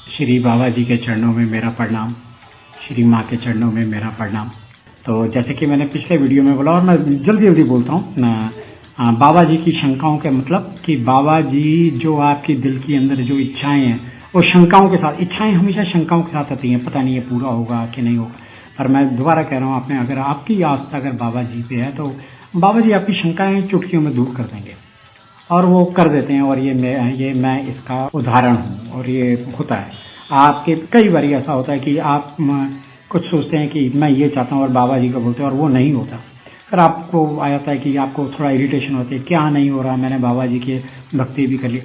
श्री बाबा जी के चरणों में मेरा प्रणाम, श्री माँ के चरणों में मेरा प्रणाम। तो जैसे कि मैंने पिछले वीडियो में बोला और मैं जल्दी जल्दी बोलता हूँ, बाबा जी की शंकाओं के मतलब कि बाबा जी जो आपके दिल के अंदर जो इच्छाएं हैं वो शंकाओं के साथ, इच्छाएं हमेशा शंकाओं के साथ आती हैं, पता नहीं ये पूरा होगा कि नहीं होगा। पर मैं दोबारा कह रहा हूँ, आपने अगर आपकी आस्था अगर बाबा जी पे है तो बाबा जी आपकी शंकाएं चुटकियों में दूर कर देंगे और वो कर देते हैं। और ये मैं इसका उदाहरण हूँ और ये होता है। आपके कई बार ऐसा होता है कि आप कुछ सोचते हैं कि मैं ये चाहता हूँ और बाबा जी को बोलते हैं और वो नहीं होता। फिर आपको आ जाता है कि आपको थोड़ा इरिटेशन होती है, क्या नहीं हो रहा, मैंने बाबा जी की भक्ति भी कर ली।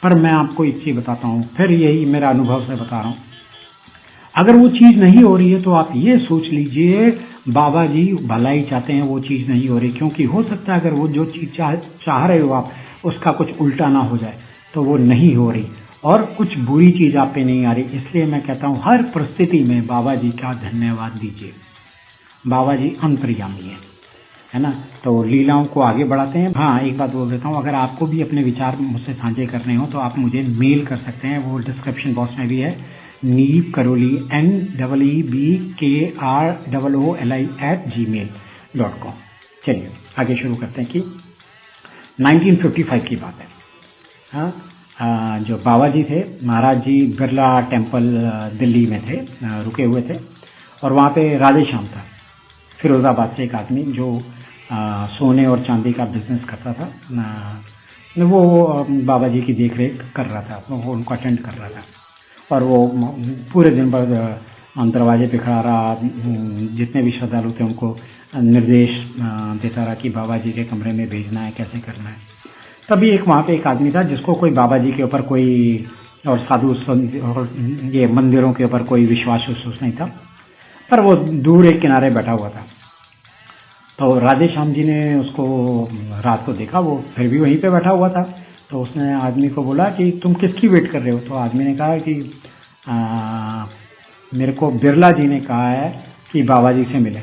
पर मैं आपको एक चीज़ बताता हूँ, फिर यही मेरा अनुभव से बता रहा हूँ, अगर वो चीज़ नहीं हो रही है तो आप ये सोच लीजिए बाबा जी भलाई चाहते हैं, वो चीज़ नहीं हो रही। क्योंकि हो सकता है अगर वो जो चीज़ चाह रहे हो आप उसका कुछ उल्टा ना हो जाए तो वो नहीं हो रही और कुछ बुरी चीज़ आप पे नहीं आ रही। इसलिए मैं कहता हूँ हर परिस्थिति में बाबा जी का धन्यवाद दीजिए। बाबा जी अंतर्यामी है ना। तो लीलाओं को आगे बढ़ाते हैं। हाँ, एक बात बोल देता हूँ, अगर आपको भी अपने विचार मुझसे साझे करने हो तो आप मुझे मेल कर सकते हैं, वो डिस्क्रिप्शन बॉक्स में भी है, नीब करोली NEEBKROOLI@gmail.com। चलिए आगे शुरू करते हैं कि 1955 की बात है। हाँ, जो बाबा जी थे, महाराज जी बिरला टेम्पल दिल्ली में थे, रुके हुए थे और वहाँ पे राधे श्याम था, फिरोज़ाबाद से एक आदमी जो सोने और चांदी का बिजनेस करता था। वो बाबा जी की देख रेख कर रहा था, वो उनको अटेंड कर रहा था और वो पूरे दिन भर दरवाजे पे खड़ा रहा। जितने भी श्रद्धालु थे उनको निर्देश देता रहा कि बाबा जी के कमरे में भेजना है, कैसे करना है। तभी एक वहाँ पे एक आदमी था जिसको कोई बाबा जी के ऊपर कोई और साधु और ये मंदिरों के ऊपर कोई विश्वास नहीं था, पर वो दूर एक किनारे बैठा हुआ था। तो राधे श्याम जी ने उसको रात को देखा, वो फिर भी वहीं पे बैठा हुआ था। तो उसने आदमी को बोला कि तुम किसकी वेट कर रहे हो। तो आदमी ने कहा कि मेरे को बिरला जी ने कहा है कि बाबा जी से मिले।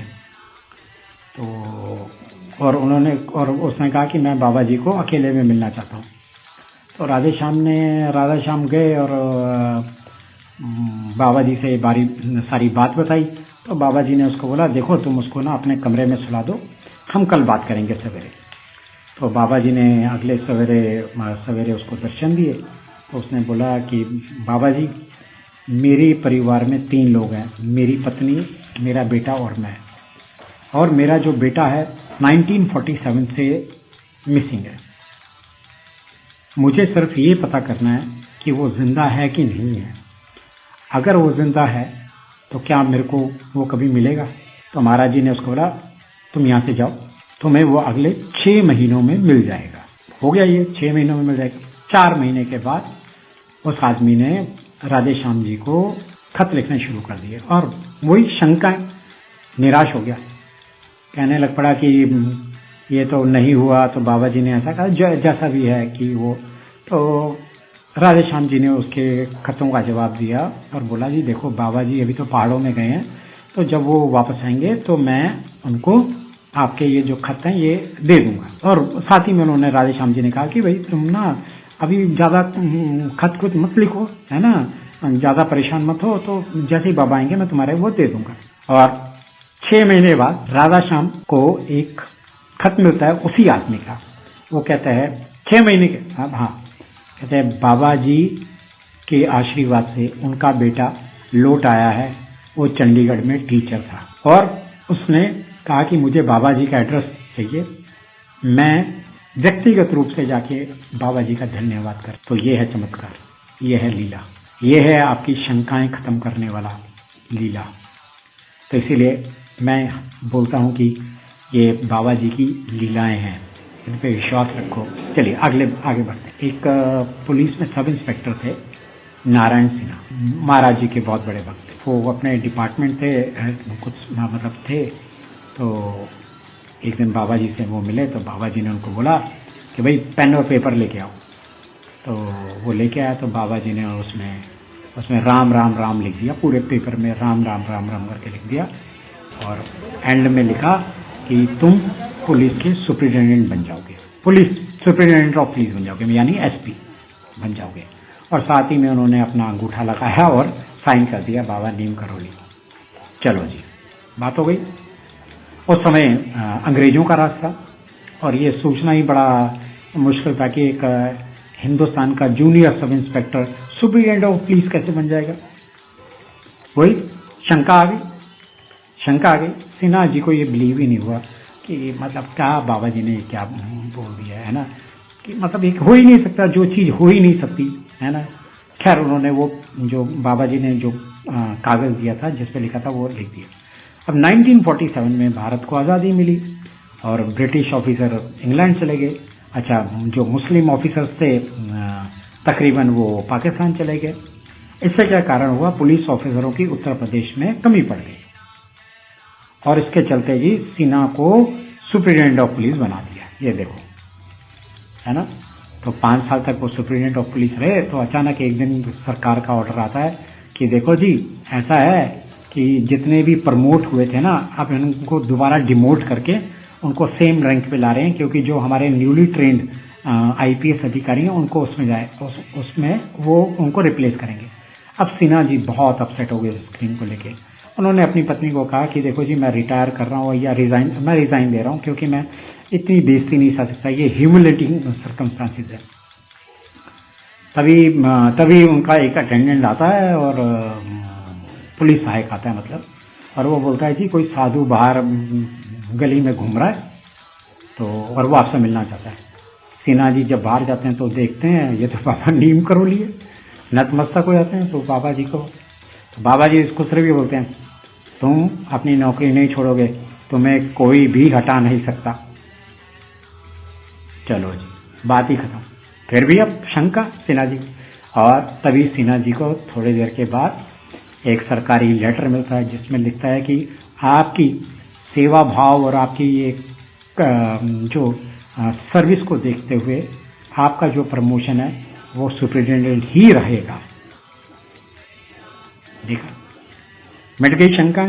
तो और उसने कहा कि मैं बाबा जी को अकेले में मिलना चाहता हूँ। तो राधे श्याम गए और बाबा जी से सारी बात बताई। तो बाबा जी ने उसको बोला, देखो तुम उसको ना अपने कमरे में सुला दो, हम कल बात करेंगे सवेरे। तो बाबा जी ने अगले सवेरे उसको दर्शन दिए। तो उसने बोला कि बाबा जी, मेरे परिवार में 3 लोग हैं, मेरी पत्नी, मेरा बेटा और मैं। और मेरा जो बेटा है 1947 से मिसिंग है। मुझे सिर्फ ये पता करना है कि वो जिंदा है कि नहीं है। अगर वो जिंदा है तो क्या मेरे को वो कभी मिलेगा। तो महाराज जी ने उसको बोला, तुम यहाँ से जाओ, तुम्हें वो अगले 6 महीनों में मिल जाएगा। हो गया, ये 6 महीनों में मिल जाएगा। 4 महीने के बाद उस आदमी ने राधे श्याम जी को खत लिखने शुरू कर दिए और वही शंका, निराश हो गया, कहने लग पड़ा कि ये तो नहीं हुआ। तो बाबा जी ने ऐसा कहा जैसा भी है कि वो। तो राधे श्याम जी ने उसके खतों का जवाब दिया और बोला, जी देखो बाबा जी अभी तो पहाड़ों में गए हैं, तो जब वो वापस आएंगे तो मैं उनको आपके ये जो खत हैं ये दे दूंगा। और साथ ही में उन्होंने राधे श्याम जी ने कहा कि भाई तुम ना अभी ज़्यादा खत कुछ मत लिखो, है ना, ज़्यादा परेशान मत हो, तो जैसे ही बाबा आएंगे मैं तुम्हारे वो दे दूंगा। और 6 महीने बाद राधा श्याम को एक खत मिलता है उसी आदमी का। वो कहता है 6 महीने के, हाँ कहते हैं, बाबा जी के आशीर्वाद से उनका बेटा लौट आया है। वो चंडीगढ़ में टीचर था और उसने कहा कि मुझे बाबा जी का एड्रेस चाहिए, मैं व्यक्तिगत रूप से जाके बाबा जी का धन्यवाद कर। तो ये है चमत्कार, ये है लीला, ये है आपकी शंकाएं खत्म करने वाला लीला। तो इसीलिए मैं बोलता हूँ कि ये बाबा जी की लीलाएं हैं, इन पे विश्वास रखो। चलिए आगे बढ़ते हैं। एक पुलिस में सब इंस्पेक्टर थे, नारायण सिन्हा, महाराज जी के बहुत बड़े भक्त थे। वो अपने डिपार्टमेंट थे, कुछ मतलब थे। तो एक दिन बाबा जी से वो मिले तो बाबा जी ने उनको बोला कि भाई पेन और पेपर लेके आओ। तो वो लेके आया। तो बाबा जी ने उसमें राम राम राम लिख दिया, पूरे पेपर में राम राम राम राम करके लिख दिया और एंड में लिखा कि तुम पुलिस के सुपरिटेंडेंट बन जाओगे, पुलिस सुपरिटेंडेंट ऑफ पुलिस बन जाओगे, यानी SP बन जाओगे। और साथ ही में उन्होंने अपना अंगूठा लगाया और साइन कर दिया बाबा नीम करोली। चलो जी, बात हो गई। उस समय अंग्रेजों का राज था और ये सोचना ही बड़ा मुश्किल था कि एक हिंदुस्तान का junior sub inspector superintendent of police कैसे बन जाएगा। वही शंका आ गई, शंका आ गई। सिन्हा जी को ये बिलीव ही नहीं हुआ कि मतलब क्या बाबा जी ने क्या बोल दिया है ना, कि मतलब एक हो ही नहीं सकता, जो चीज़ हो ही नहीं सकती है ना। खैर उन्होंने वो जो बाबा जी ने जो कागज़ दिया था जिस पे लिखा था वो लिख दिया। अब 1947 में भारत को आज़ादी मिली और ब्रिटिश ऑफिसर इंग्लैंड चले गए। अच्छा, जो मुस्लिम ऑफिसर्स थे तकरीबन वो पाकिस्तान चले गए। इससे क्या कारण हुआ, पुलिस ऑफिसरों की उत्तर प्रदेश में कमी पड़ गई और इसके चलते जी सिन्हा को सुपरिटेंडेंट ऑफ पुलिस बना दिया। ये देखो, है ना। तो 5 साल तक वो सुपरिटेंडेंट ऑफ पुलिस रहे। तो अचानक एक दिन सरकार का ऑर्डर आता है कि देखो जी, ऐसा है कि जितने भी प्रमोट हुए थे ना, अब इनको दोबारा डिमोट करके उनको सेम रैंक पे ला रहे हैं, क्योंकि जो हमारे न्यूली ट्रेंड IPS अधिकारी हैं उनको उसमें जाए, उसमें वो उनको रिप्लेस करेंगे। अब सिन्हा जी बहुत अपसेट हो गए इस स्क्रीन को लेके। उन्होंने अपनी पत्नी को कहा कि देखो जी, मैं रिटायर कर रहा हूँ या मैं रिज़ाइन दे रहा हूँ, क्योंकि मैं इतनी बेइज्जती नहीं सह सकता, ये ह्यूमिलेटिंग सर्कमस्टांसिस है। तभी उनका एक अटेंडेंट आता है और पुलिस सहायक आता है मतलब, और वो बोलता है जी कोई साधु बाहर गली में घूम रहा है तो, और वो आपसे मिलना चाहता है। सिन्हा जी जब बाहर जाते हैं तो देखते हैं ये तो बाबा नीम करोली है, नतमस्तक हो जाते हैं। तो बाबा जी इसको सिर्फ ये बोलते हैं, तुम अपनी नौकरी नहीं छोड़ोगे, तुम्हें कोई भी हटा नहीं सकता। चलो जी, बात ही खत्म। फिर भी अब शंका सिन्हा जी, और तभी सिन्हा जी को थोड़ी देर के बाद एक सरकारी लेटर मिलता है जिसमें लिखता है कि आपकी सेवा भाव और आपकी ये जो सर्विस को देखते हुए आपका जो प्रमोशन है वो सुपरिटेंडेंट ही रहेगा। देखा, मिट गई शंका।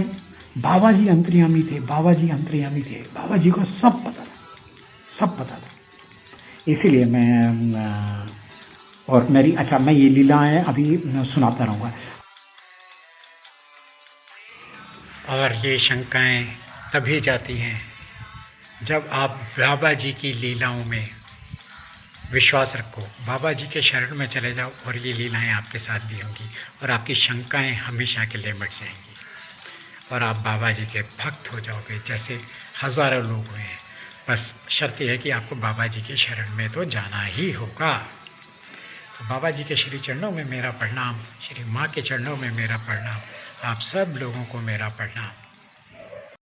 बाबा जी अंतर्यामी थे, बाबा जी को सब पता था। इसीलिए मैं और मेरी मैं ये लीलाएं अभी सुनाता रहूँगा। और ये शंकाएं तभी जाती हैं जब आप बाबा जी की लीलाओं में विश्वास रखो, बाबा जी के शरण में चले जाओ और ये लीलाएं आपके साथ भी होंगी और आपकी शंकाएं हमेशा के लिए मिट जाएंगी और आप बाबा जी के भक्त हो जाओगे, जैसे हज़ारों लोग हुए हैं। बस शर्त यह है कि आपको बाबा जी के शरण में तो जाना ही होगा। तो बाबा जी के श्री चरणों में मेरा प्रणाम, श्री माँ के चरणों में मेरा प्रणाम, आप सब लोगों को मेरा प्रणाम।